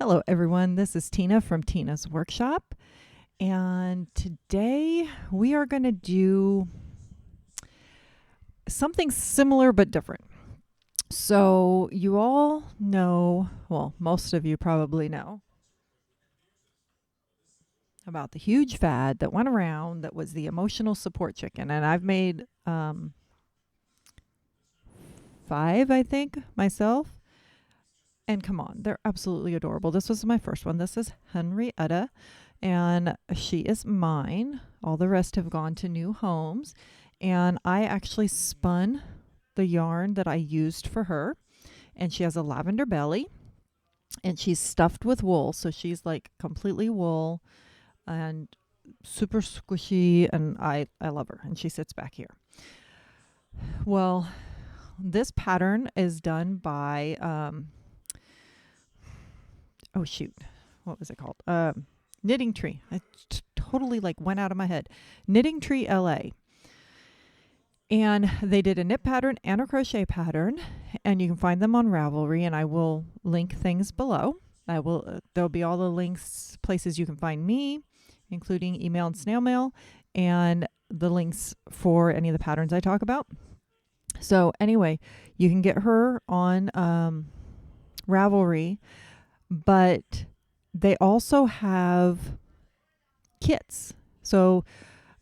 Hello, everyone. This is Tina from Tina's Workshop. And today we are going to do something similar but different. So, you all know, well, most of you probably know about the huge fad that went around that was the emotional support chicken. And I've made 5, I think, myself. And come on, they're absolutely adorable. This was my first one. This is Henrietta, and she is mine. All the rest have gone to new homes. And I actually spun the yarn that I used for her. And she has a lavender belly, and she's stuffed with wool. So she's like completely wool and super squishy. And I love her. And she sits back here. Well, this pattern is done by oh shoot, what was it called? Knitting Tree. I totally like went out of my head. Knitting Tree LA. And they did a knit pattern and a crochet pattern, and you can find them on Ravelry, and I will link things below. There'll be all the links, places you can find me, including email and snail mail, and the links for any of the patterns I talk about. So anyway, you can get her on Ravelry. But they also have kits. So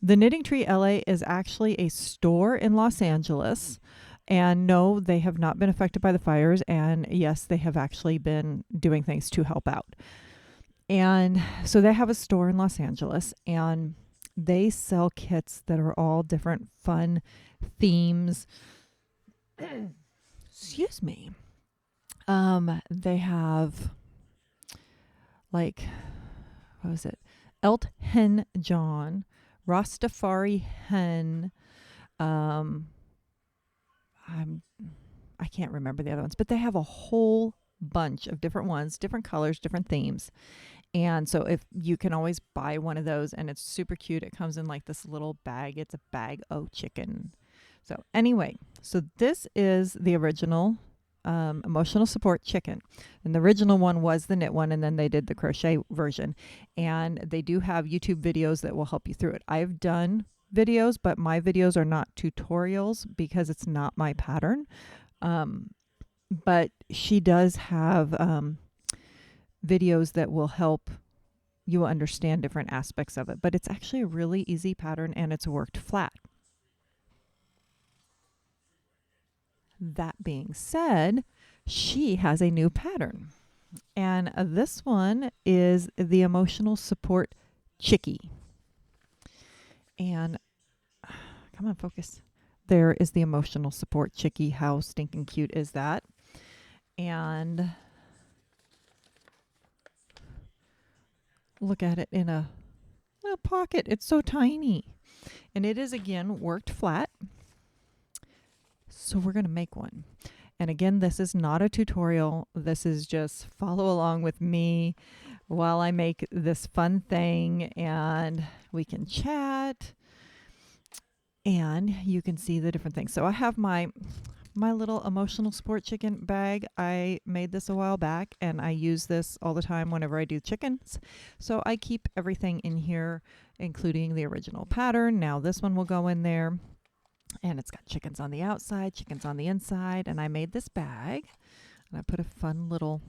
the Knitting Tree LA is actually a store in Los Angeles. And no, they have not been affected by the fires. And yes, they have actually been doing things to help out. And so they have a store in Los Angeles, and they sell kits that are all different fun themes. Excuse me. They have like, what was it? Elton John, Rastafari Hen. I can't remember the other ones, but they have a whole bunch of different ones, different colors, different themes. And so if you can always buy one of those, and it's super cute. It comes in like this little bag. It's a bag o' chicken. So anyway, so this is the original emotional support chicken, and the original one was the knit one, and then they did the crochet version, and they do have YouTube videos that will help you through it. I've done videos, but my videos are not tutorials because it's not my pattern, but she does have videos that will help you understand different aspects of it. But it's actually a really easy pattern, and it's worked flat. That being said, she has a new pattern. And this one is the emotional support Chickie. And come on, focus. There is the emotional support Chickie. How stinking cute is that? And look at it in a pocket. It's so tiny. And it is, again, worked flat. So we're going to make one. And again, this is not a tutorial. This is just follow along with me while I make this fun thing, and we can chat and you can see the different things. So I have my little emotional support chicken bag. I made this a while back, and I use this all the time whenever I do chickens. So I keep everything in here, including the original pattern. Now this one will go in there. And it's got chickens on the outside, chickens on the inside. And I made this bag. And I put a fun little...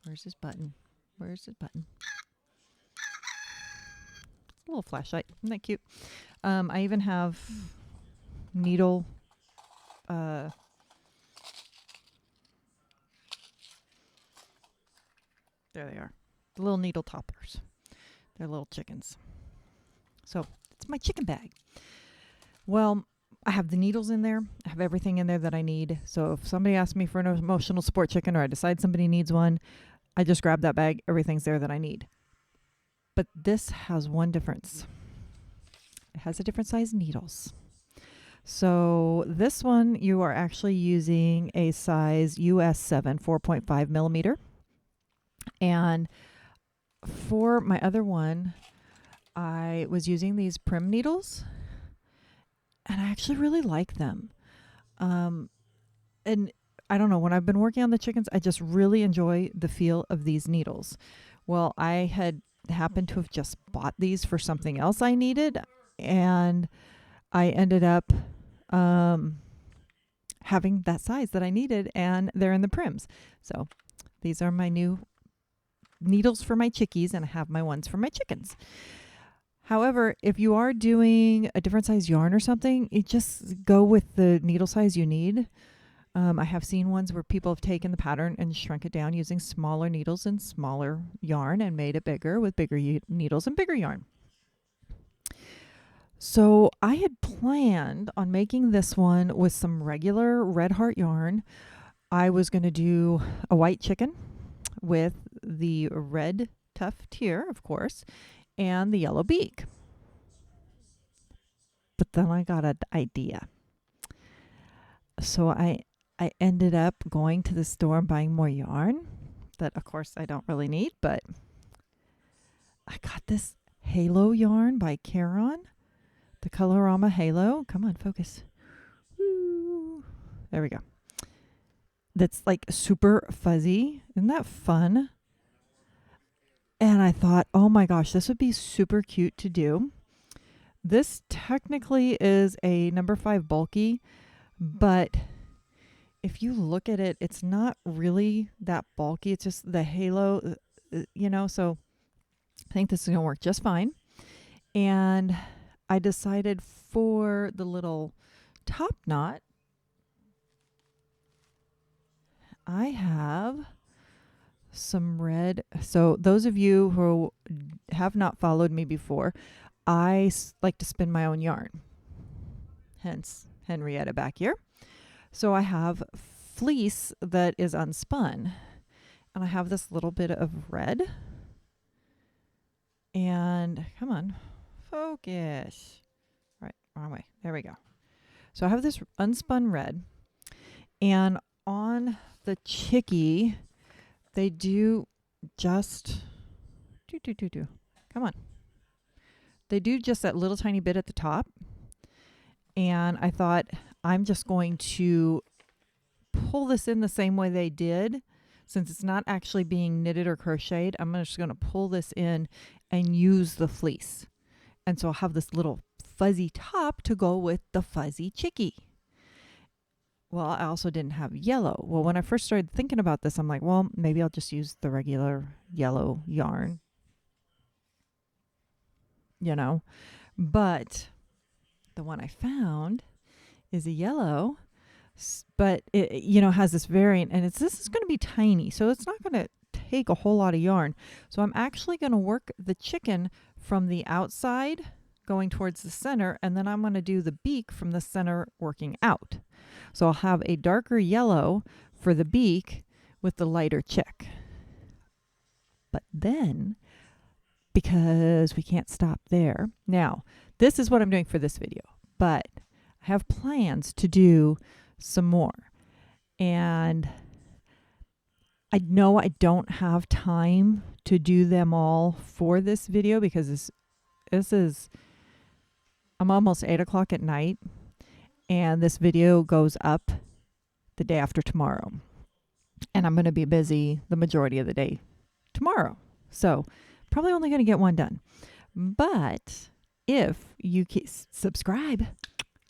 Where's his button? Where's his button? A little flashlight. Isn't that cute? I even have needle... there they are. The little needle toppers. They're little chickens. So, it's my chicken bag. Well, I have the needles in there. I have everything in there that I need. So if somebody asks me for an emotional support chicken, or I decide somebody needs one, I just grab that bag. Everything's there that I need. But this has one difference. It has a different size needles. So this one, you are actually using a size US 7, 4.5 millimeter. And for my other one, I was using these Prim needles. And I actually really like them. And I don't know, when I've been working on the chickens, I just really enjoy the feel of these needles. Well, I had happened to have just bought these for something else I needed, and I ended up um, having that size that I needed, and they're in the prims. So these are my new needles for my chickies, and I have my ones for my chickens. However, if you are doing a different size yarn or something, you just go with the needle size you need. I have seen ones where people have taken the pattern and shrunk it down using smaller needles and smaller yarn and made it bigger with bigger needles and bigger yarn. So I had planned on making this one with some regular red heart yarn. I was going to do a white chicken with the red tuft here, of course, and the yellow beak. But then I got an idea. So I ended up going to the store and buying more yarn that, of course, I don't really need, but I got this Halo yarn by Caron, the Colorama Halo. Come on, focus. Woo. There we go. That's like super fuzzy. Isn't that fun? And I thought, oh my gosh, this would be super cute to do. This technically is a number 5 bulky, but if you look at it, it's not really that bulky. It's just the halo, so I think this is going to work just fine. And I decided for the little top knot, I have some red. So those of you who have not followed me before, I like to spin my own yarn. Hence Henrietta back here. So I have fleece that is unspun, and I have this little bit of red. And come on, focus. Right, wrong way. There we go. So I have this unspun red, and on the Chickie, they do just come on. They do just that little tiny bit at the top. And I thought, I'm just going to pull this in the same way they did. Since it's not actually being knitted or crocheted, I'm just going to pull this in and use the fleece. And so I'll have this little fuzzy top to go with the fuzzy Chickie. Well, I also didn't have yellow. Well, when I first started thinking about this, I'm like, well, maybe I'll just use the regular yellow yarn. But the one I found is a yellow, but it has this variant, and this is going to be tiny, so it's not going to take a whole lot of yarn. So I'm actually going to work the chicken from the outside going towards the center, and then I'm going to do the beak from the center working out. So I'll have a darker yellow for the beak with the lighter chick. But then, because we can't stop there, now this is what I'm doing for this video, but I have plans to do some more. And I know I don't have time to do them all for this video because this is, I'm almost 8 o'clock at night, and this video goes up the day after tomorrow. And I'm going to be busy the majority of the day tomorrow. So probably only going to get one done. But if you subscribe,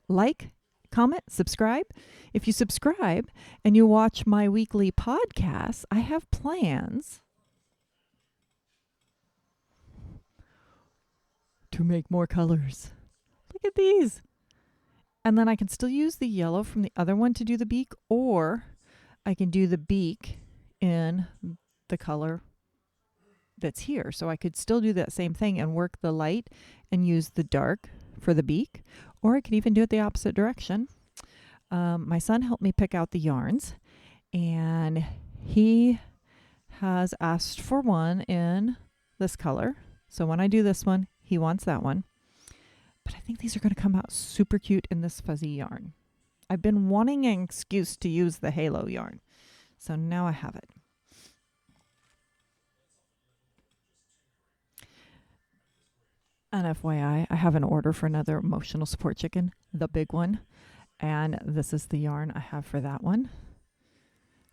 like, comment, subscribe. If you subscribe and you watch my weekly podcasts, I have plans to make more colors. Look at these. And then I can still use the yellow from the other one to do the beak, or I can do the beak in the color that's here. So I could still do that same thing and work the light and use the dark for the beak, or I could even do it the opposite direction. My son helped me pick out the yarns, and he has asked for one in this color. So when I do this one, he wants that one. But I think these are going to come out super cute in this fuzzy yarn. I've been wanting an excuse to use the Halo yarn, so now I have it. And FYI, I have an order for another emotional support chicken, the big one. And this is the yarn I have for that one.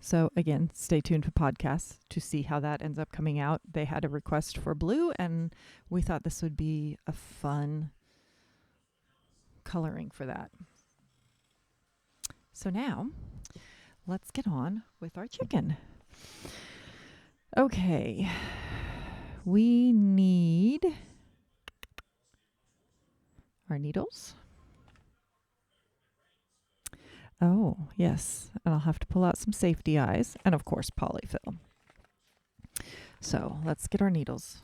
So again, stay tuned for podcasts to see how that ends up coming out. They had a request for blue, and we thought this would be a fun coloring for that. So now, let's get on with our chicken. Okay, we need our needles. Oh, yes, and I'll have to pull out some safety eyes, and of course polyfill. So let's get our needles,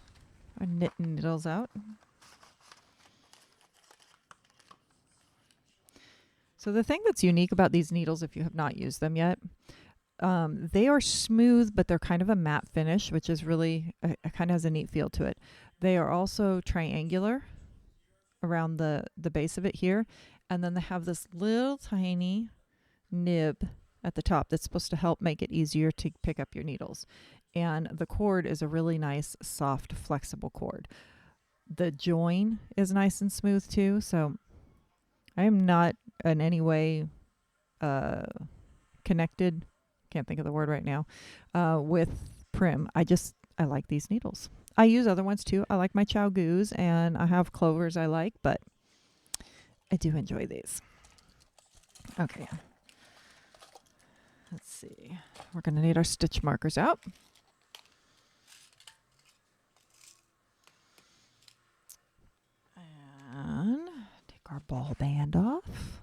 our knit needles out. So the thing that's unique about these needles, if you have not used them yet, they are smooth, but they're kind of a matte finish, which is really, kind of has a neat feel to it. They are also triangular around the base of it here, and then they have this little tiny nib at the top that's supposed to help make it easier to pick up your needles. And the cord is a really nice, soft, flexible cord. The join is nice and smooth too, so I am not in any way connected, can't think of the word right now, with Prim. I like these needles. I use other ones too. I like my Chow Goos, and I have clovers I like, but I do enjoy these. Okay. Let's see. We're going to need our stitch markers out. And take our ball band off.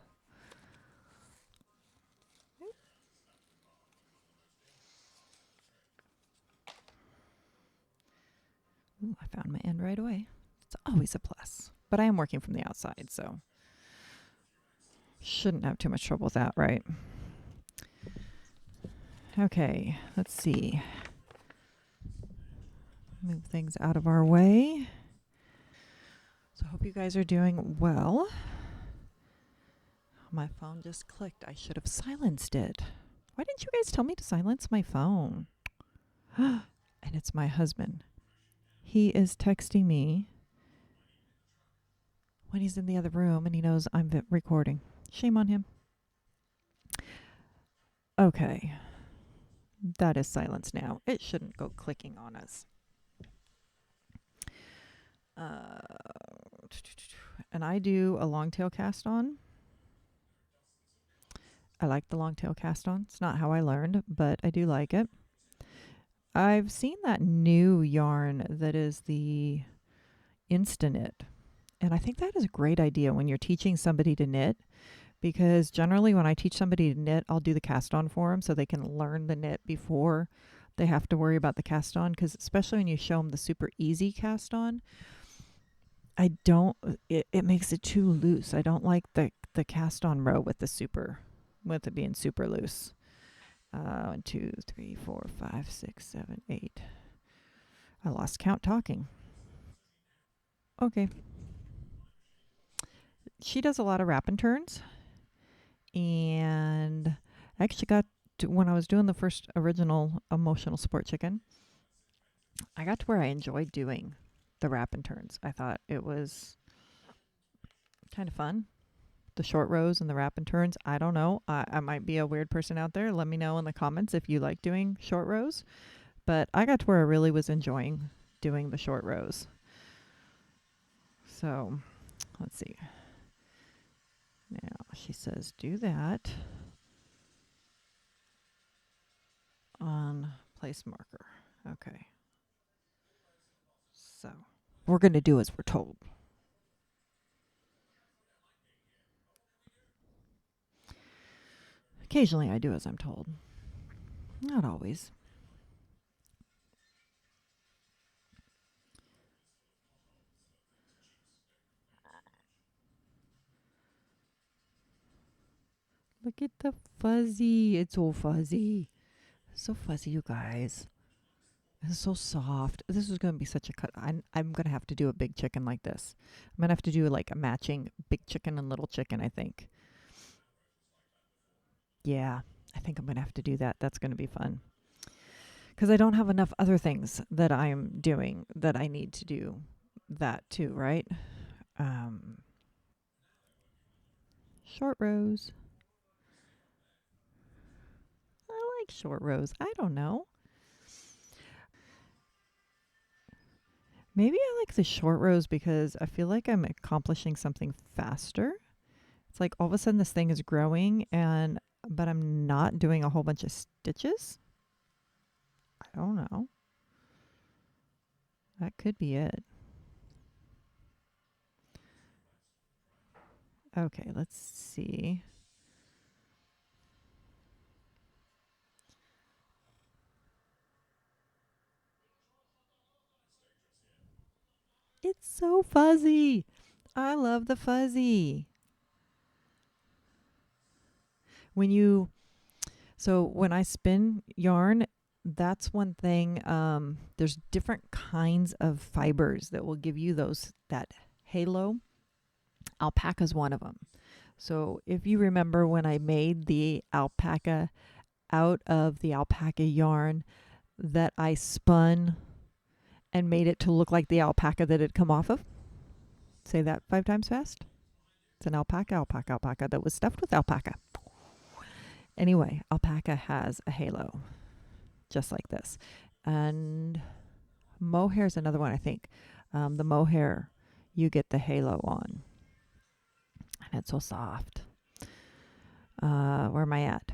Ooh, I found my end right away. It's always a plus. But I am working from the outside, so shouldn't have too much trouble with that, right? Okay, let's see. Move things out of our way. So I hope you guys are doing well. My phone just clicked. I should have silenced it. Why didn't you guys tell me to silence my phone? And it's my husband. He is texting me when he's in the other room and he knows I'm recording. Shame on him. Okay. That is silence now. It shouldn't go clicking on us. And I do a long tail cast on. I like the long tail cast on. It's not how I learned, but I do like it. I've seen that new yarn that is the Insta-Knit. And I think that is a great idea when you're teaching somebody to knit, because generally when I teach somebody to knit, I'll do the cast on for them so they can learn the knit before they have to worry about the cast on, because especially when you show them the super easy cast on, it makes it too loose. I don't like the cast on row with it being super loose. 1, 2, 3, 4, 5, 6, 7, 8. I lost count talking. Okay. She does a lot of wrap and turns. And I actually got to, when I was doing the first original emotional support chicken, I got to where I enjoyed doing the wrap and turns. I thought it was kind of fun. The short rows and the wrap and turns. I don't know. I might be a weird person out there. Let me know in the comments if you like doing short rows. But I got to where I really was enjoying doing the short rows. So let's see. Now she says do that on place marker. Okay. So we're going to do as we're told. Occasionally I do as I'm told. Not always. Look at the fuzzy. It's so fuzzy. So fuzzy, you guys. It's so soft. This is going to be such a cut. I'm going to have to do a big chicken like this. I'm going to have to do like a matching big chicken and little chicken, I think. Yeah, I think I'm going to have to do that. That's going to be fun. Because I don't have enough other things that I'm doing that I need to do that too, right? Short rows. I like short rows. I don't know. Maybe I like the short rows because I feel like I'm accomplishing something faster. It's like all of a sudden this thing is growing but I'm not doing a whole bunch of stitches. I don't know. That could be it. Okay, let's see. It's so fuzzy. I love the fuzzy. When I spin yarn, that's one thing. There's different kinds of fibers that will give you that halo. Alpaca's one of them. So if you remember when I made the alpaca out of the alpaca yarn that I spun and made it to look like the alpaca that had come off of. Say that 5 times fast. It's an alpaca that was stuffed with alpaca. Anyway, alpaca has a halo, just like this. And mohair is another one, I think. The mohair, you get the halo on. And it's so soft. Where am I at?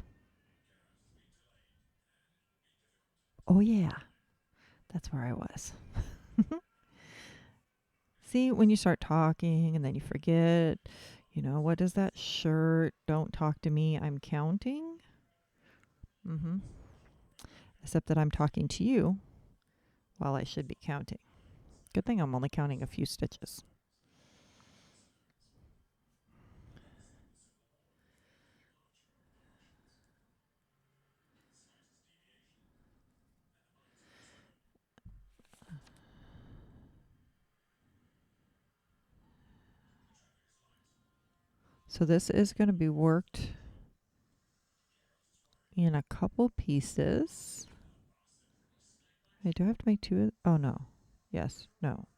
Oh, yeah. That's where I was. See, when you start talking and then you forget, what is that shirt? Don't talk to me. I'm counting. Except that I'm talking to you while I should be counting. Good thing I'm only counting a few stitches. So this is going to be worked in a couple pieces. Hey, do I have to make 2? Oh, no. Yes. No.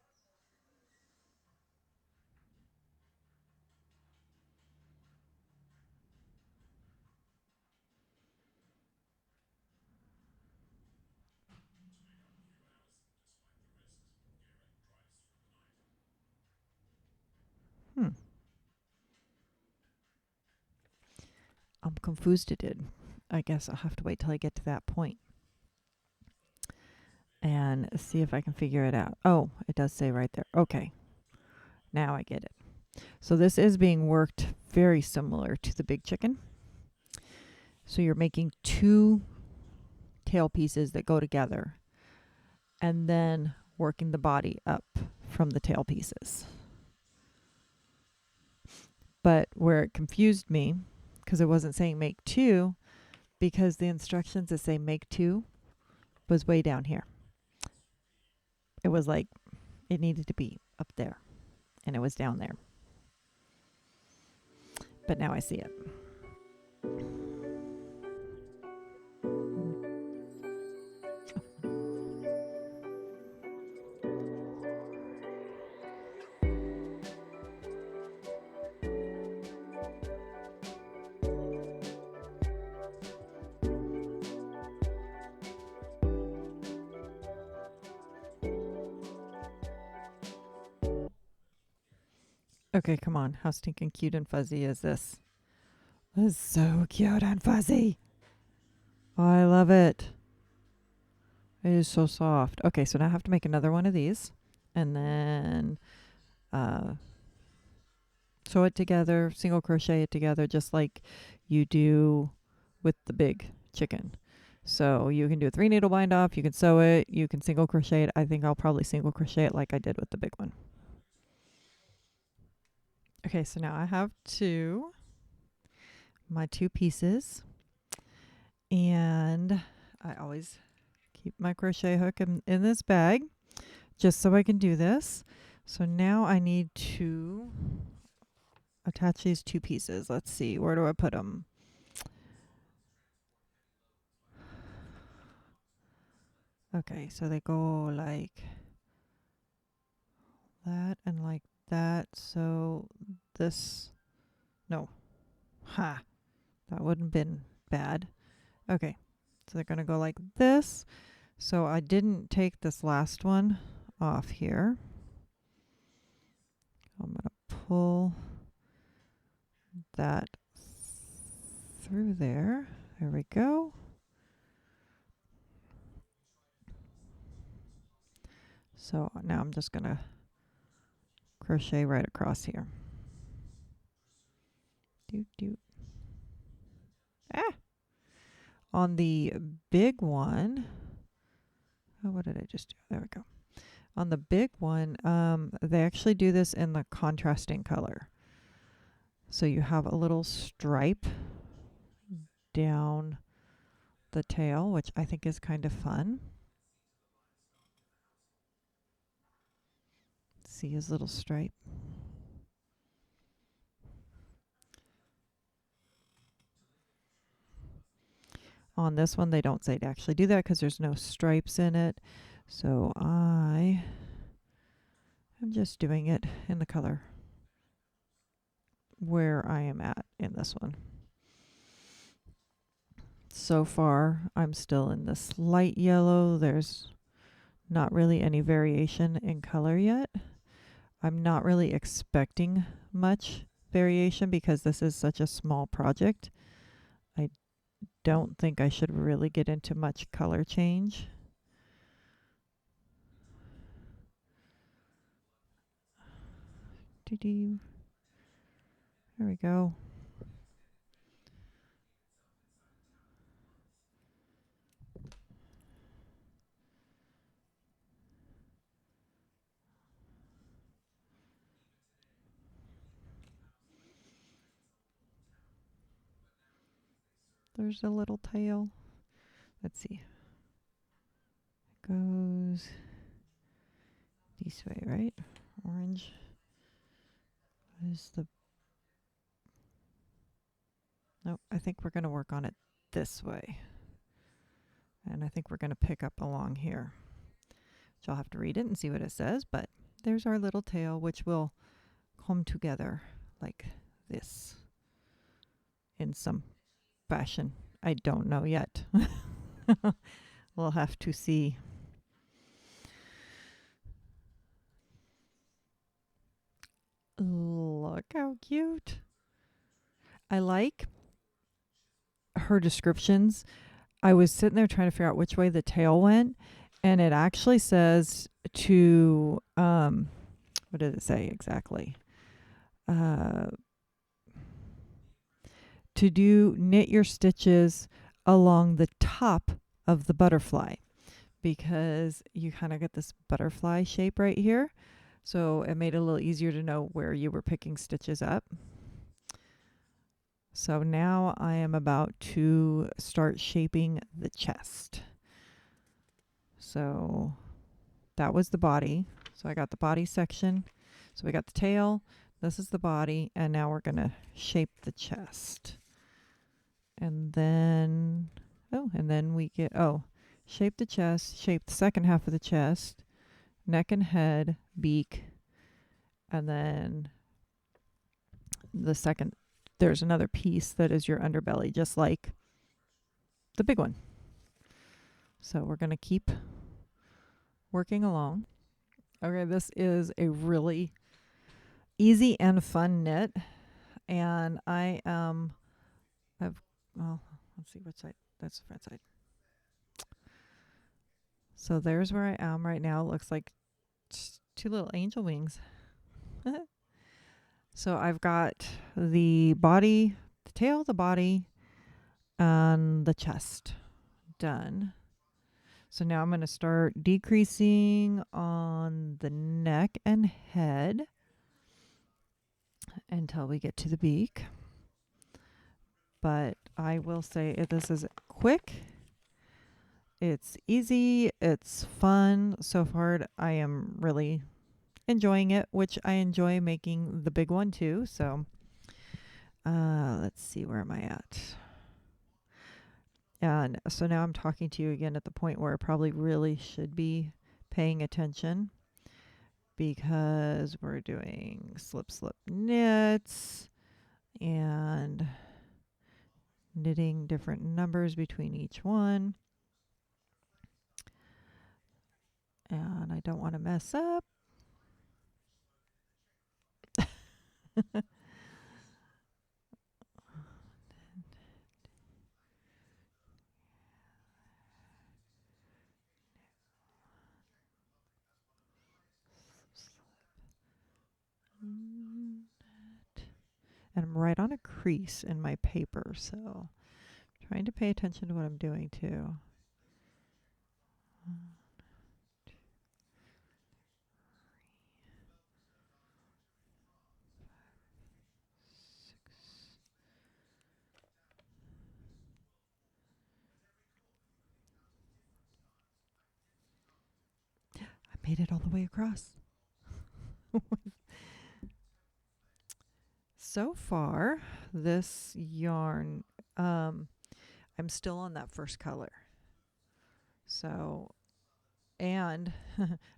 I'm confused. It did. I guess I'll have to wait till I get to that point and see if I can figure it out. Oh, it does say right there. Okay. Now I get it. So this is being worked very similar to the big chicken. So you're making 2 tail pieces that go together and then working the body up from the tail pieces. But where it confused me, because it wasn't saying make 2, because the instructions that say make 2 was way down here. It was like it needed to be up there, and it was down there. But now I see it. Okay, come on. How stinking cute and fuzzy is this? This is so cute and fuzzy. Oh, I love it. It is so soft. Okay, so now I have to make another one of these and then sew it together, single crochet it together, just like you do with the big chicken. So you can do a 3 needle bind off, you can sew it, you can single crochet it. I think I'll probably single crochet it like I did with the big one. Okay, so now I have my 2 pieces, and I always keep my crochet hook in this bag just so I can do this. So now I need to attach these 2 pieces. Let's see, where do I put them? Okay, so they go like that and like that. So no. Ha! That wouldn't have been bad. Okay. So they're going to go like this. So I didn't take this last one off here. I'm going to pull that through there. There we go. So now I'm just going to crochet right across here. Doot, doot. Ah! On the big one, oh, what did I just do? There we go. On the big one, they actually do this in the contrasting color. So you have a little stripe down the tail, which I think is kind of fun. See his little stripe. On this one, they don't say to actually do that because there's no stripes in it. So I am just doing it in the color where I am at in this one. So far, I'm still in this light yellow. There's not really any variation in color yet. I'm not really expecting much variation because this is such a small project. I don't think I should really get into much color change. There we go. There's a little tail. Let's see. It goes this way, right? Orange is the... Nope, I think we're going to work on it this way. And I think we're going to pick up along here. So I'll have to read it and see what it says, but there's our little tail, which will come together like this in some fashion. I don't know yet. We'll have to see. Look how cute. I like her descriptions. I was sitting there trying to figure out which way the tail went, and it actually says to, what did it say exactly? To do knit your stitches along the top of the butterfly, because you kind of get this butterfly shape right here. So it made it a little easier to know where you were picking stitches up. So now I am about to start shaping the chest. So that was the body. So I got the body section. So we got the tail. This is the body. And now we're going to shape the chest. And then, we get, shape the chest, shape the second half of the chest, neck and head, beak, and then there's another piece that is your underbelly, just like the big one. So we're going to keep working along. Okay, this is a really easy and fun knit, and let's see which side. That's the front side. So there's where I am right now. It looks like two little angel wings. So I've got the body, the tail, the body, and the chest done. So now I'm going to start decreasing on the neck and head until we get to the beak. But I will say this is quick. It's easy. It's fun. So far, I am really enjoying it, which I enjoy making the big one too. So let's see, where am I at? And so now I'm talking to you again at the point where I probably really should be paying attention, because we're doing slip knits and knitting different numbers between each one. And I don't want to mess up. And I'm right on a crease in my paper, so trying to pay attention to what I'm doing too. I made it all the way across. So far, this yarn, I'm still on that first color. So, and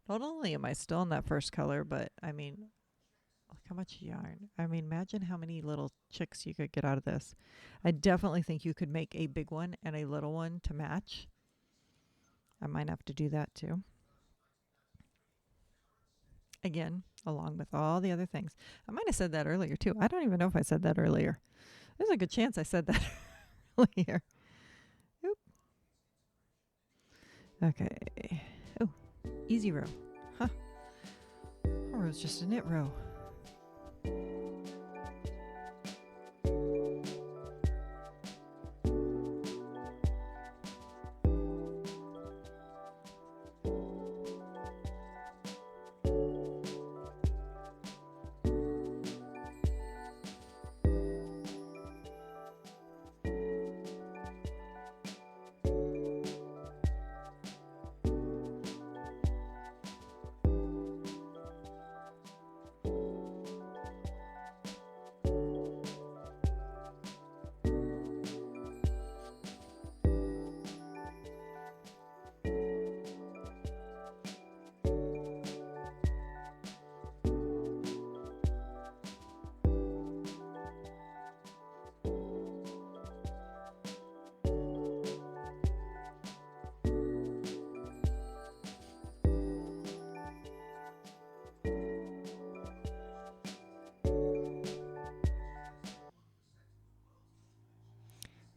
not only am I still on that first color, but I mean, look how much yarn. I mean, imagine how many little chicks you could get out of this. I definitely think you could make a big one and a little one to match. I might have to do that too. Again, along with all the other things. I might have said that earlier too. I don't even know if I said that earlier. There's a good chance I said that earlier. Oop. Okay. Oh, easy row. Huh. Our row's just a knit row.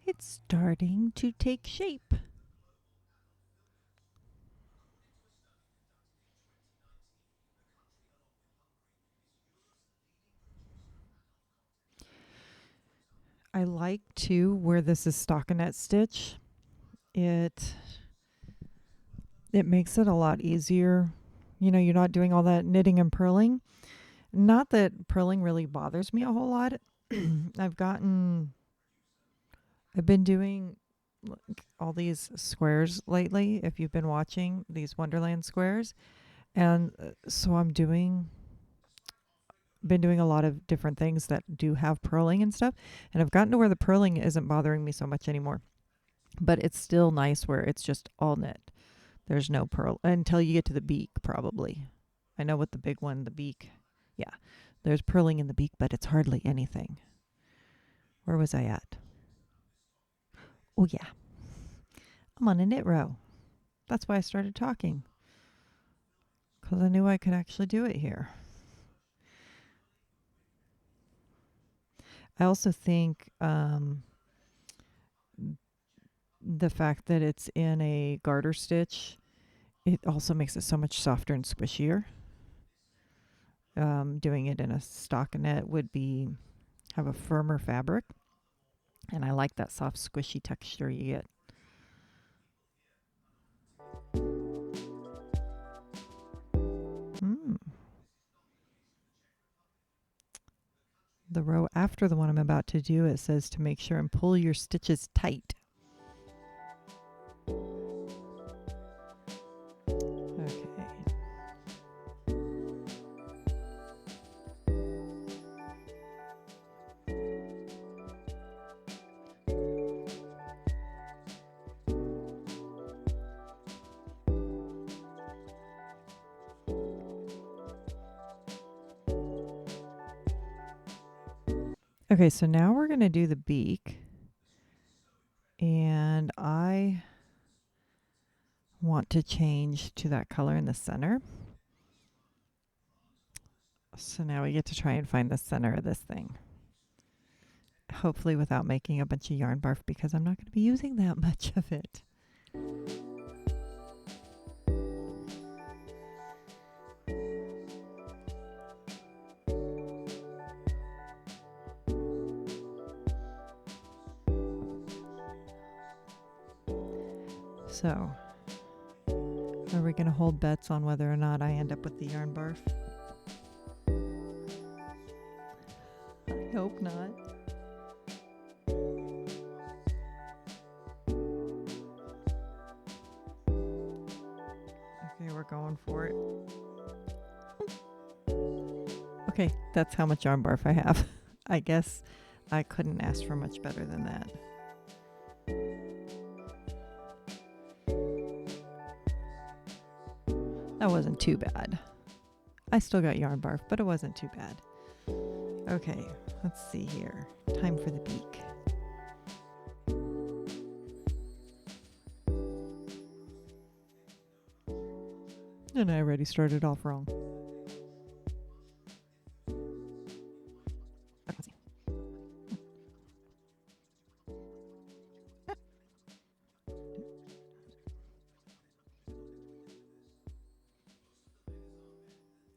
It's starting to take shape. I like too where this is stockinette stitch. It makes it a lot easier. You know, you're not doing all that knitting and purling. Not that purling really bothers me a whole lot. I've been doing all these squares lately, if you've been watching these Wonderland squares. And so been doing a lot of different things that do have purling and stuff. And I've gotten to where the purling isn't bothering me so much anymore. But it's still nice where it's just all knit. There's no purl until you get to the beak, probably. I know with the big one, the beak, yeah, there's purling in the beak, but it's hardly anything. Where was I at? Oh, yeah. I'm on a knit row. That's why I started talking. Because I knew I could actually do it here. I also think the fact that it's in a garter stitch, it also makes it so much softer and squishier. Doing it in a stockinette would have a firmer fabric. And I like that soft, squishy texture you get. The row after the one I'm about to do, it says to make sure and pull your stitches tight. Okay. Okay, so now we're going to do the beak. And I want to change to that color in the center. So now we get to try and find the center of this thing. Hopefully without making a bunch of yarn barf, because I'm not going to be using that much of it. So, are we going to hold bets on whether or not I end up with the yarn barf? I hope not. Okay, we're going for it. Okay, that's how much yarn barf I have. I guess I couldn't ask for much better than that. That wasn't too bad. I still got yarn barf, but it wasn't too bad. Okay, let's see here. Time for the beak. And I already started off wrong.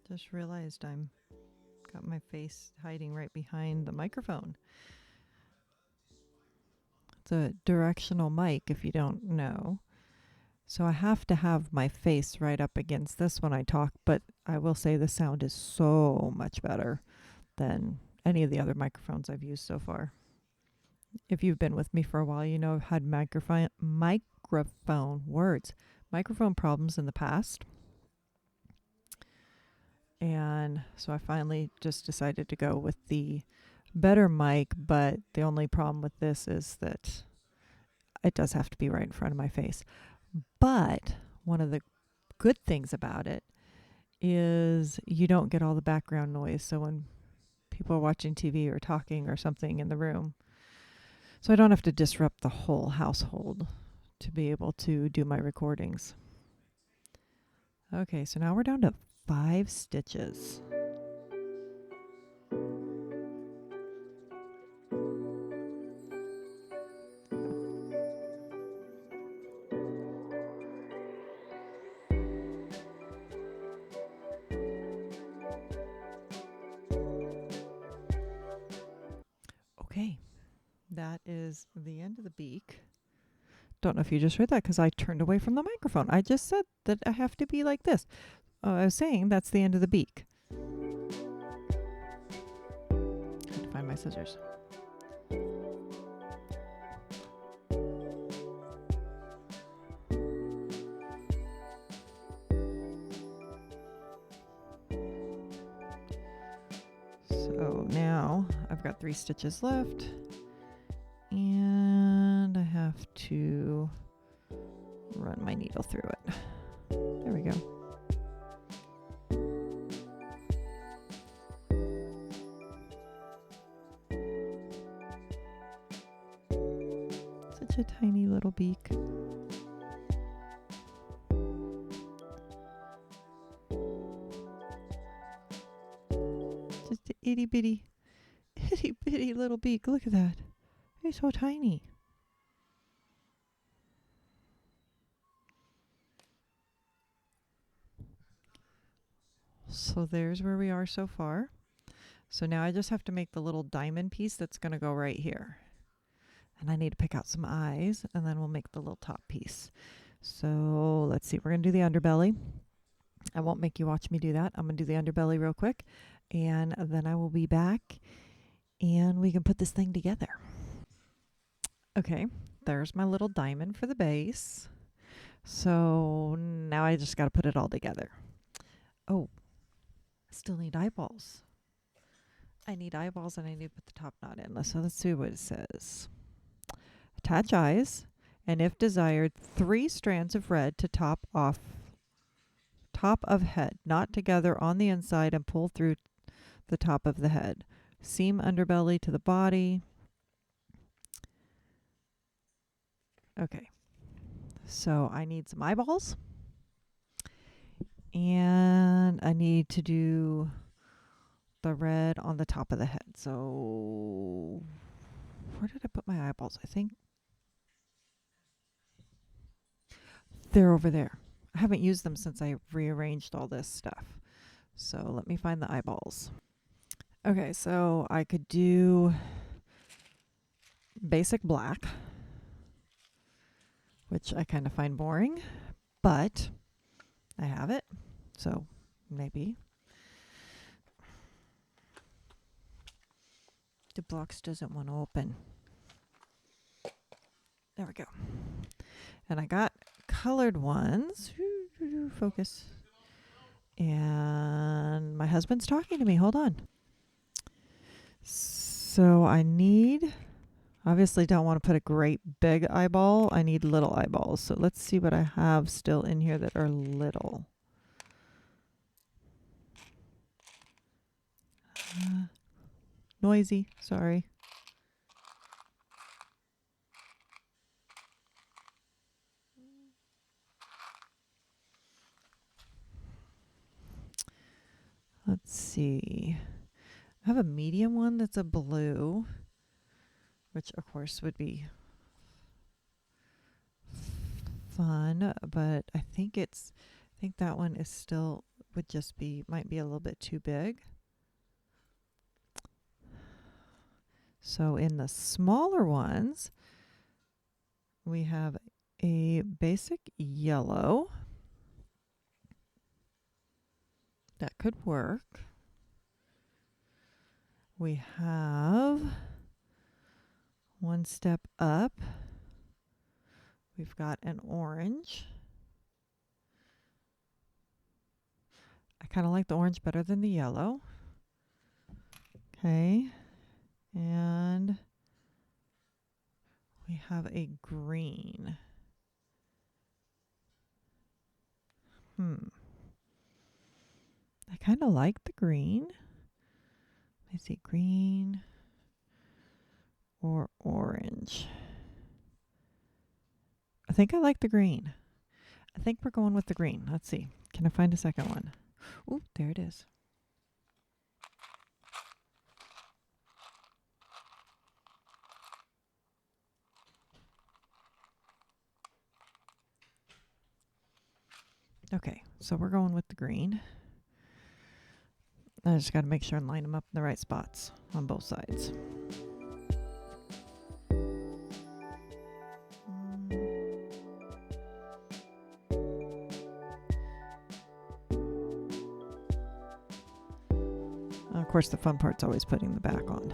Just realized I'm got my face hiding right behind the microphone. It's a directional mic if you don't know. So I have to have my face right up against this when I talk, but I will say the sound is so much better than any of the other microphones I've used so far. If you've been with me for a while, you know I've had microphone problems in the past. And so I finally just decided to go with the better mic, but the only problem with this is that it does have to be right in front of my face. But one of the good things about it is you don't get all the background noise. So when people are watching TV or talking or something in the room, so I don't have to disrupt the whole household to be able to do my recordings. Okay, so now we're down to 5 stitches. Okay, that is the end of the beak. Don't know if you just heard that because I turned away from the microphone. I just said that I have to be like this. I was saying that's the end of the beak. I have to find my scissors. So now I've got 3 stitches left, and I have to run my needle through it. There we go. Such a tiny little beak. Just an itty bitty little beak. Look at that. He's so tiny. So there's where we are so far. So now I just have to make the little diamond piece that's going to go right here. And I need to pick out some eyes, and then we'll make the little top piece. So let's see. We're going to do the underbelly. I won't make you watch me do that. I'm going to do the underbelly real quick, and then I will be back, and we can put this thing together. Okay, there's my little diamond for the base. So now I just got to put it all together. Oh, I still need eyeballs. I need eyeballs, and I need to put the top knot in. So let's see what it says. Attach eyes, and if desired, 3 strands of red to top of head, knot together on the inside and pull through the top of the head. Seam underbelly to the body. Okay. So I need some eyeballs. And I need to do the red on the top of the head. So where did I put my eyeballs? I think they're over there. I haven't used them since I rearranged all this stuff. So let me find the eyeballs. Okay, so I could do basic black, which I kind of find boring, but I have it. So maybe. The box doesn't want to open. There we go. And I got colored ones. Focus. And my husband's talking to me. Hold on. So I need, obviously don't want to put a great big eyeball. I need little eyeballs. So let's see what I have still in here that are little. Noisy. Sorry. Let's see. I have a medium one that's a blue, which of course would be fun, but I think that one is still might be a little bit too big. So in the smaller ones, we have a basic yellow that could work. We have one step up. We've got an orange. I kind of like the orange better than the yellow. Okay. And we have a green. I kind of like the green. Let's see, green or orange. I think I like the green. I think we're going with the green. Let's see. Can I find a second one? Ooh, there it is. Okay, so we're going with the green. I just got to make sure and line them up in the right spots on both sides. Of course, the fun part's always putting the back on.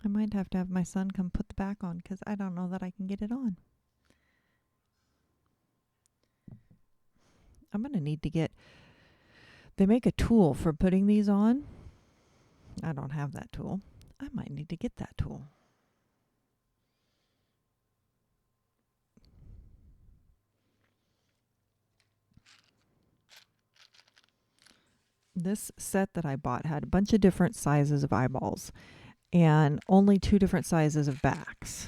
I might have to have my son come put the back on because I don't know that I can get it on. I'm going to need to get... They make a tool for putting these on. I don't have that tool. I might need to get that tool. This set that I bought had a bunch of different sizes of eyeballs and only 2 different sizes of backs.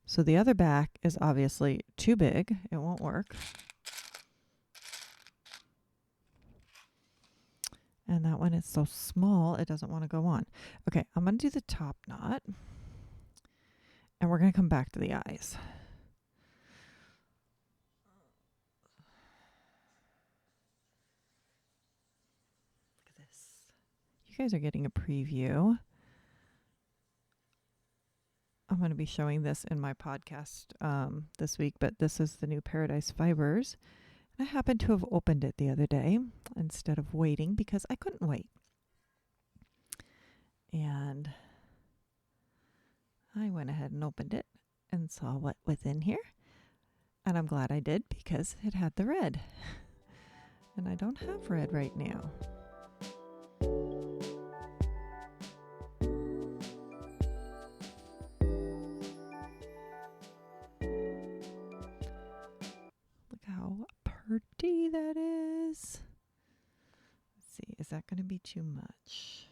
So the other back is obviously too big. It won't work. And that one is so small, it doesn't want to go on. Okay, I'm going to do the top knot. And we're going to come back to the eyes. Look at this. You guys are getting a preview. I'm going to be showing this in my podcast this week, but this is the new Paradise Fibers. I happened to have opened it the other day instead of waiting because I couldn't wait. And I went ahead and opened it and saw what was in here. And I'm glad I did because it had the red. And I don't have red right now. pretty that is. Let's see, is that going to be too much?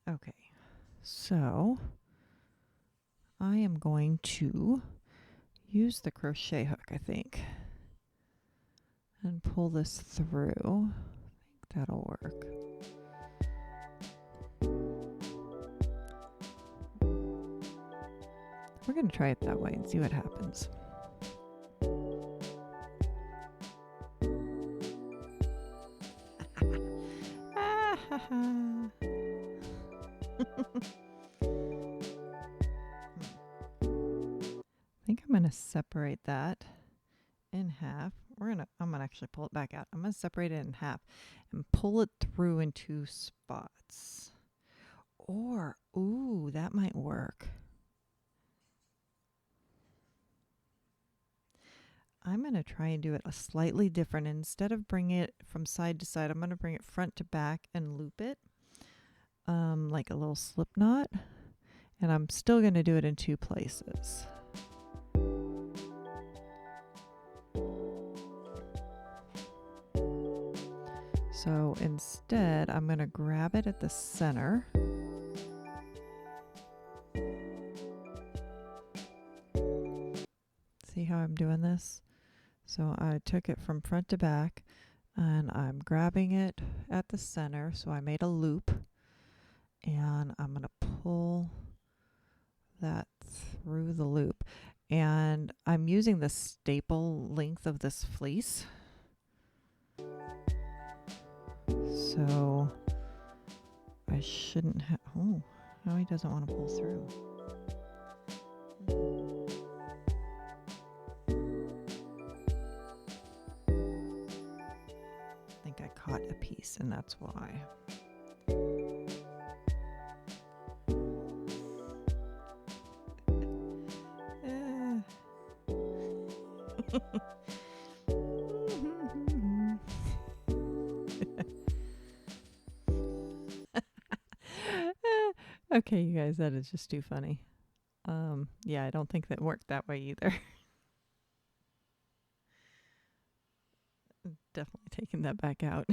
Okay, so I am going to use the crochet hook, I think, and pull this through. I think that'll work. We're going to try it that way and see what happens. I think I'm going to separate that in half. I'm going to actually pull it back out. I'm going to separate it in half and pull it through in 2 spots. Or, ooh, that might work. I'm going to try and do it a slightly different. Instead of bringing it from side to side, I'm going to bring it front to back and loop it like a little slip knot. And I'm still going to do it in 2 places. So instead, I'm going to grab it at the center. See how I'm doing this? So I took it from front to back and I'm grabbing it at the center. So I made a loop and I'm going to pull that through the loop. And I'm using the staple length of this fleece. So I shouldn't have, oh, now he doesn't want to pull through. I think I caught a piece and that's why. Okay, you guys, that is just too funny. Yeah, I don't think that worked that way either. Definitely taking that back out.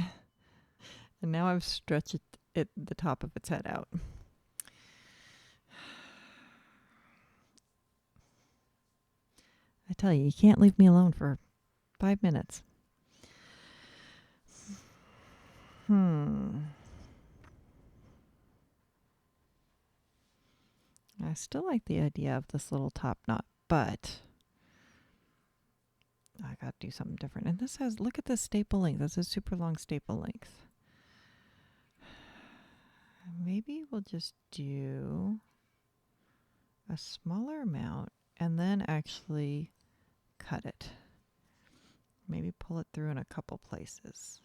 And now I've stretched the top of its head out. I tell you, you can't leave me alone for 5 minutes. I still like the idea of this little top knot, but I gotta do something different. And this has, look at this staple length. This is super long staple length. Maybe we'll just do a smaller amount and then actually cut it. Maybe pull it through in a couple places.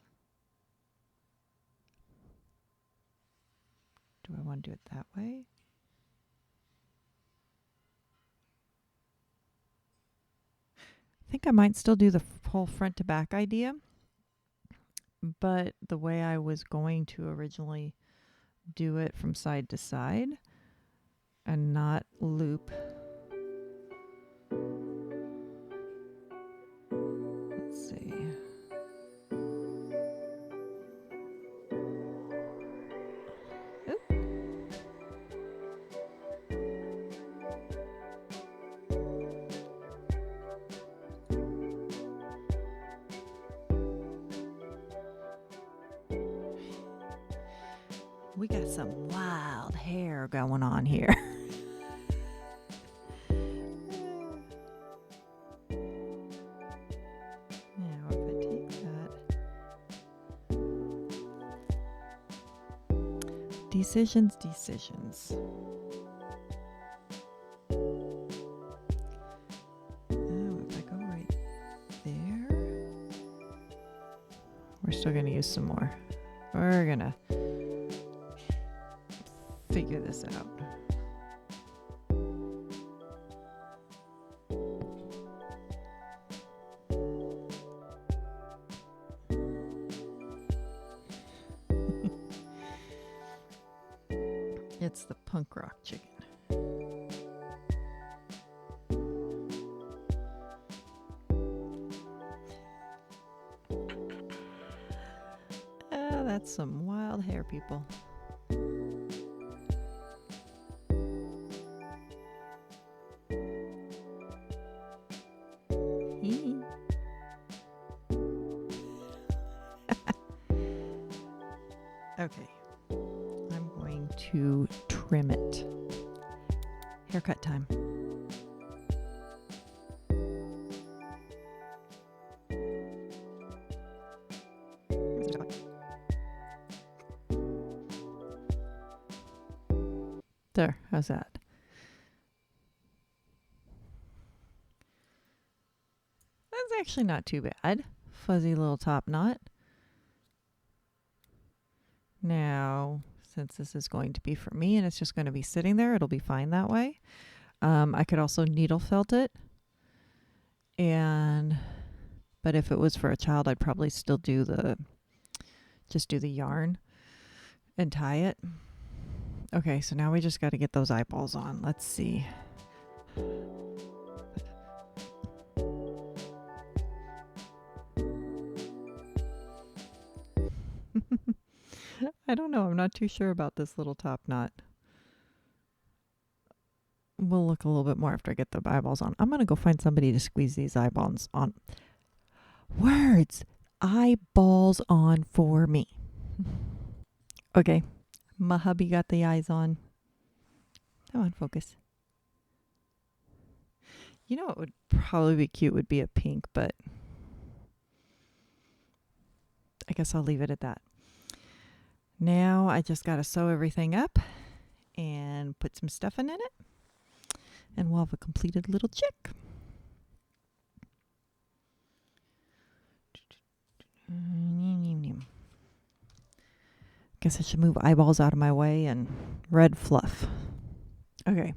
Do I want to do it that way? I think I might still do the whole front to back idea, but the way I was going to originally do it from side to side and not loop. Let's see. We got some wild hair going on here. Now, if I take that. Decisions. Now, if I go right there, we're still going to use some more. We're going to figure this out. It's the punk rock chicken. That's some wild hair, people. Okay, I'm going to trim it. Haircut time. There, how's that? That's actually not too bad. Fuzzy little top knot. Now, since this is going to be for me and it's just going to be sitting there, it'll be fine that way. I could also needle felt it. But if it was for a child, I'd probably still do the yarn and tie it. Okay, so now we just got to get those eyeballs on. Let's see. I don't know. I'm not too sure about this little top knot. We'll look a little bit more after I get the eyeballs on. I'm going to go find somebody to squeeze these eyeballs on. Words! Eyeballs on for me. Okay. My hubby got the eyes on. Come on, focus. You know what would probably be cute would be a pink, but I guess I'll leave it at that. Now I just got to sew everything up and put some stuffing in it. And we'll have a completed little chick. Guess I should move eyeballs out of my way and red fluff. Okay.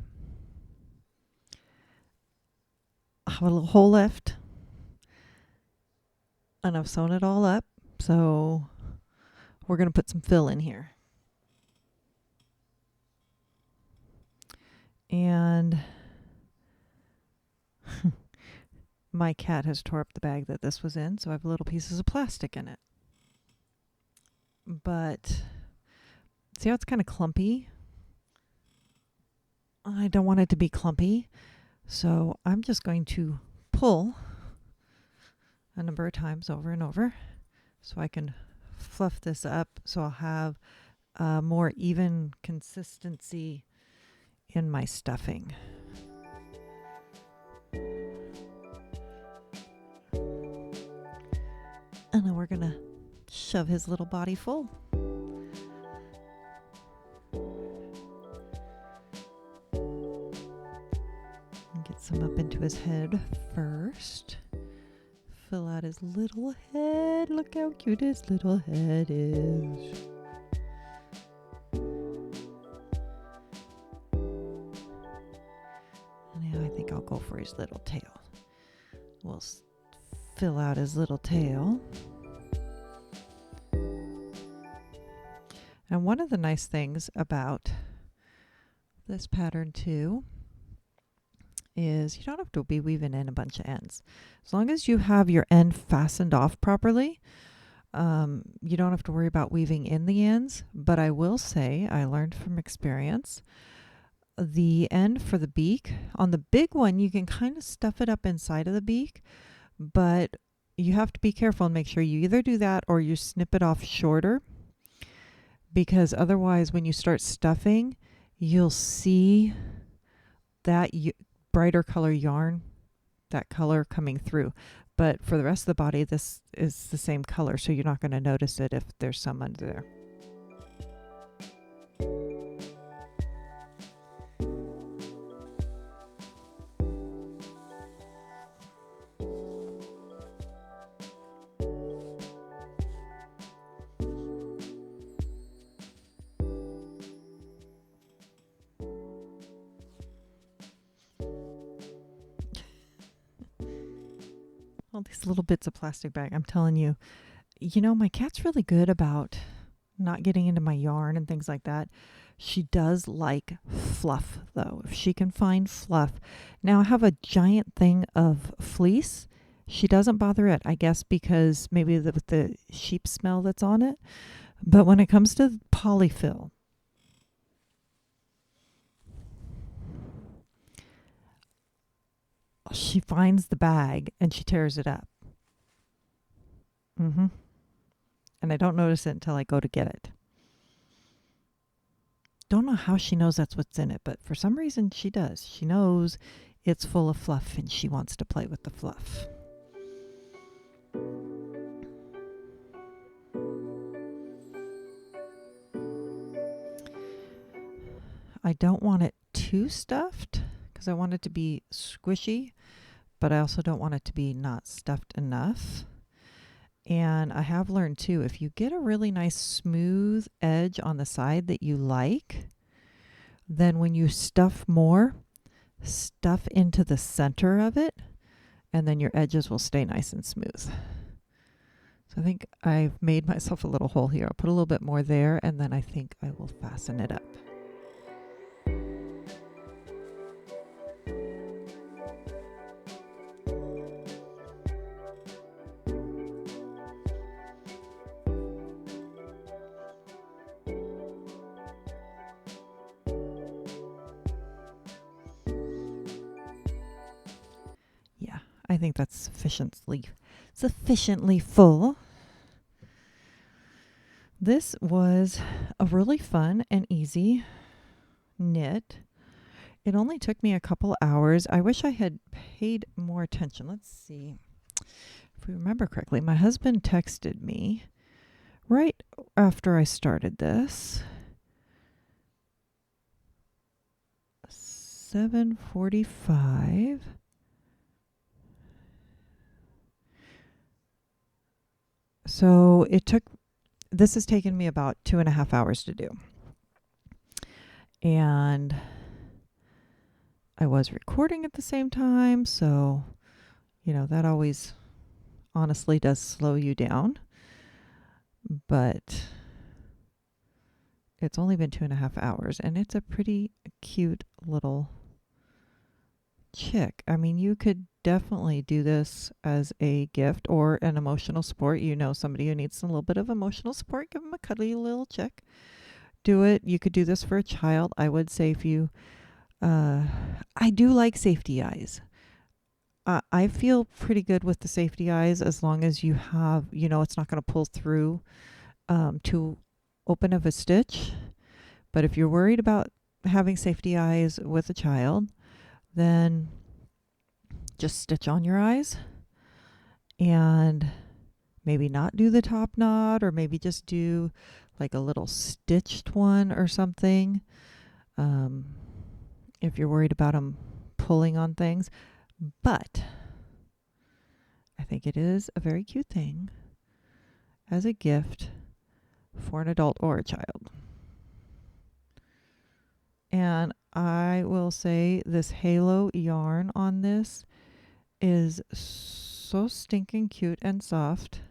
I have a little hole left. And I've sewn it all up. So we're going to put some fill in here. And my cat has tore up the bag that this was in, so I have little pieces of plastic in it. But see how it's kind of clumpy? I don't want it to be clumpy, so I'm just going to pull a number of times over and over so I can fluff this up so I'll have a more even consistency in my stuffing. And then we're going to shove his little body full. And get some up into his head first. Fill out his little head. Look how cute his little head is. And now I think I'll go for his little tail. We'll fill out his little tail. And one of the nice things about this pattern too is you don't have to be weaving in a bunch of ends. As long as you have your end fastened off properly, you don't have to worry about weaving in the ends. But I will say, I learned from experience, the end for the beak, on the big one, you can kind of stuff it up inside of the beak, but you have to be careful and make sure you either do that or you snip it off shorter, because otherwise when you start stuffing, you'll see that brighter color yarn, that color coming through. But for the rest of the body, this is the same color, so you're not going to notice it if there's some under there. All these little bits of plastic bag. I'm telling you, my cat's really good about not getting into my yarn and things like that. She does like fluff, though. If she can find fluff. Now, I have a giant thing of fleece. She doesn't bother it, I guess, because maybe with the sheep smell that's on it. But when it comes to polyfill, she finds the bag and she tears it up. And I don't notice it until I go to get it. Don't know how she knows that's what's in it, but for some reason she does. She knows it's full of fluff and she wants to play with the fluff. I don't want it too stuffed because I want it to be squishy, but I also don't want it to be not stuffed enough. And I have learned too, if you get a really nice smooth edge on the side that you like, then when you stuff more, stuff into the center of it, and then your edges will stay nice and smooth. So I think I've made myself a little hole here. I'll put a little bit more there, and then I think I will fasten it up. I think that's sufficiently full. This was a really fun and easy knit. It only took me a couple hours. I wish I had paid more attention. Let's see. If we remember correctly, my husband texted me right after I started this. 7:45. So this has taken me about 2.5 hours to do. And I was recording at the same time. So, that always honestly does slow you down. But it's only been 2.5 hours and it's a pretty cute little chick. I mean, you could definitely do this as a gift or an emotional support. Somebody who needs a little bit of emotional support, give them a cuddly little chick. Do it. You could do this for a child. I would say if you, I do like safety eyes. I feel pretty good with the safety eyes as long as you have, it's not going to pull through too open of a stitch. But if you're worried about having safety eyes with a child, then just stitch on your eyes and maybe not do the top knot, or maybe just do like a little stitched one or something. If you're worried about them pulling on things. But I think it is a very cute thing as a gift for an adult or a child. And I will say this halo yarn on this is so stinking cute and soft.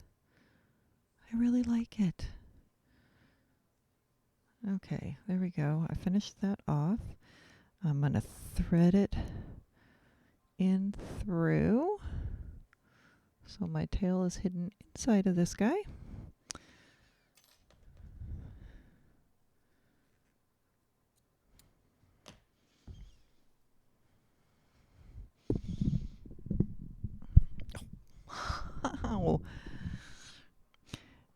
I really like it. Okay, there we go. I finished that off. I'm going to thread it in through. So my tail is hidden inside of this guy.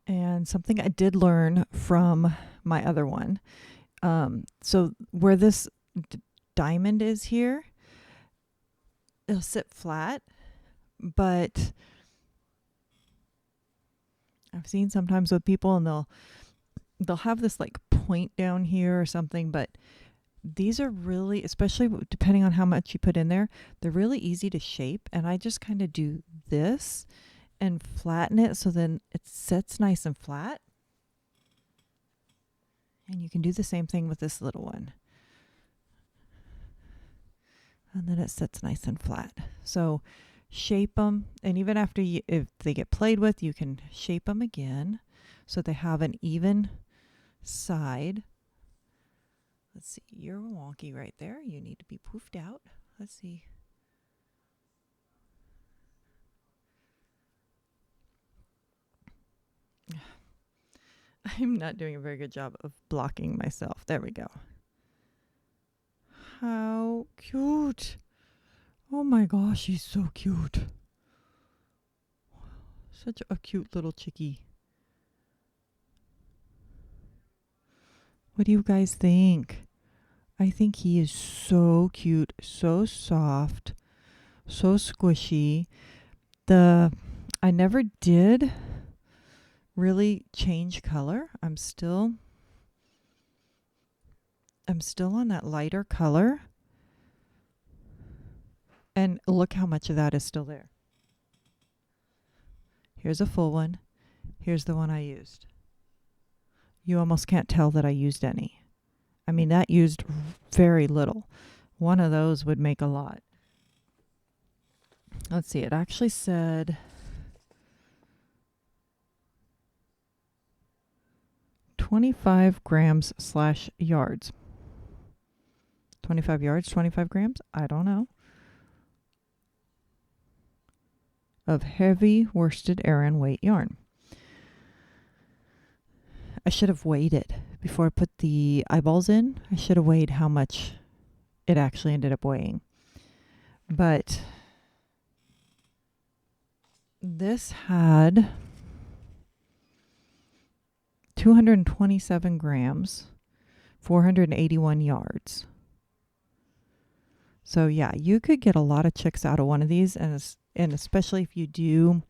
And something I did learn from my other one. So where this diamond is here, it'll sit flat, but I've seen sometimes with people and they'll have this like point down here or something, but these are really, especially depending on how much you put in there, they're really easy to shape. And I just kind of do this and flatten it so then it sits nice and flat. And you can do the same thing with this little one. And then it sits nice and flat. So shape them, and even if they get played with, you can shape them again so they have an even side. Let's see. You're wonky right there. You need to be poofed out. Let's see. I'm not doing a very good job of blocking myself. There we go. How cute. Oh my gosh, he's so cute. Such a cute little chickie. What do you guys think? I think he is so cute, so soft, so squishy. I never did really change color. I'm still on that lighter color. And look how much of that is still there. Here's a full one. Here's the one I used. You almost can't tell that I used any. I mean, that used very little. One of those would make a lot. Let's see. It actually said 25 grams / yards. 25 yards, 25 grams? I don't know. Of heavy worsted Aran weight yarn. I should have weighed it before I put the eyeballs in. I should have weighed how much it actually ended up weighing. But this had 227 grams, 481 yards. So yeah, you could get a lot of chicks out of one of these, and especially if you do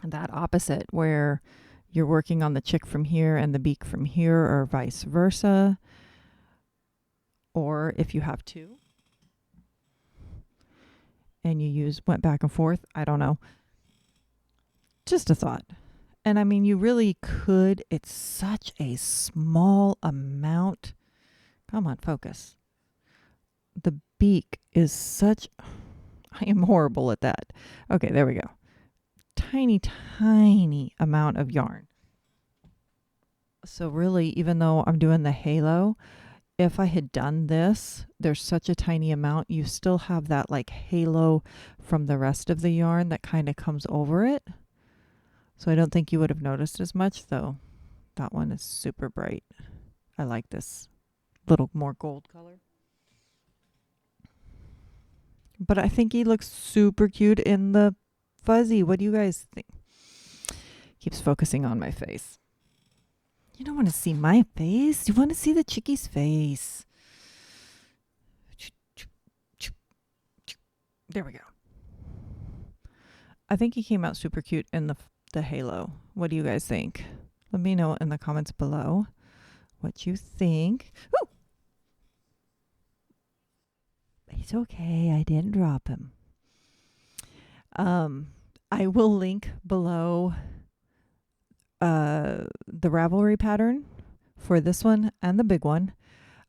that opposite where you're working on the chick from here and the beak from here, or vice versa. Or if you have two and you went back and forth, I don't know. Just a thought. And I mean, you really could. It's such a small amount. Come on, focus. The beak is such... I am horrible at that. Okay, there we go. Tiny, tiny amount of yarn. So really, even though I'm doing the halo, if I had done this, there's such a tiny amount, you still have that like halo from the rest of the yarn that kind of comes over it. So I don't think you would have noticed as much, though. That one is super bright. I like this little more gold color. But I think he looks super cute in the fuzzy. What do you guys think? Keeps focusing on my face. You don't want to see my face. You want to see the chickie's face. There we go. I think he came out super cute in the halo. What do you guys think? Let me know in the comments below what you think. Ooh! It's okay. I didn't drop him. I will link below the Ravelry pattern for this one and the big one.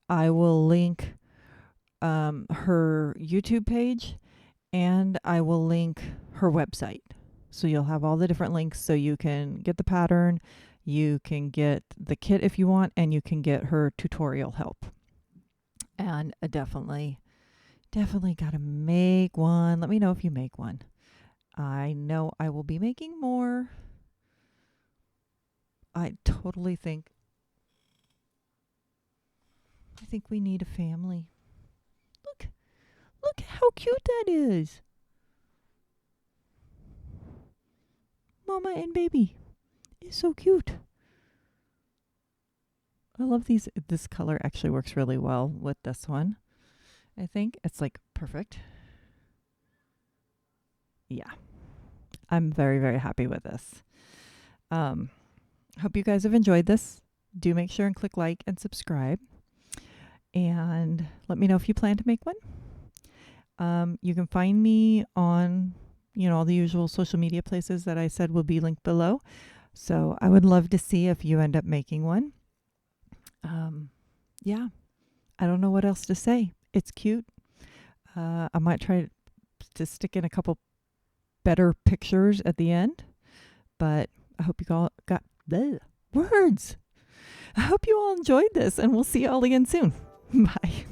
I will link her YouTube page, and I will link her website. So you'll have all the different links, so you can get the pattern, you can get the kit if you want, and you can get her tutorial help. And definitely got to make one. Let me know if you make one. I know I will be making more. I totally think we need a family. Look how cute that is. Mama and baby. It's so cute. I love these. This color actually works really well with this one. I think it's like perfect. Yeah. I'm very, very happy with this. Hope you guys have enjoyed this. Do make sure and click like and subscribe. And let me know if you plan to make one. You can find me on, all the usual social media places that I said will be linked below. So I would love to see if you end up making one. Yeah. I don't know what else to say. It's cute. I might try to stick in a couple better pictures at the end, but I hope you all got the words. I hope you all enjoyed this, and we'll see you all again soon. Bye.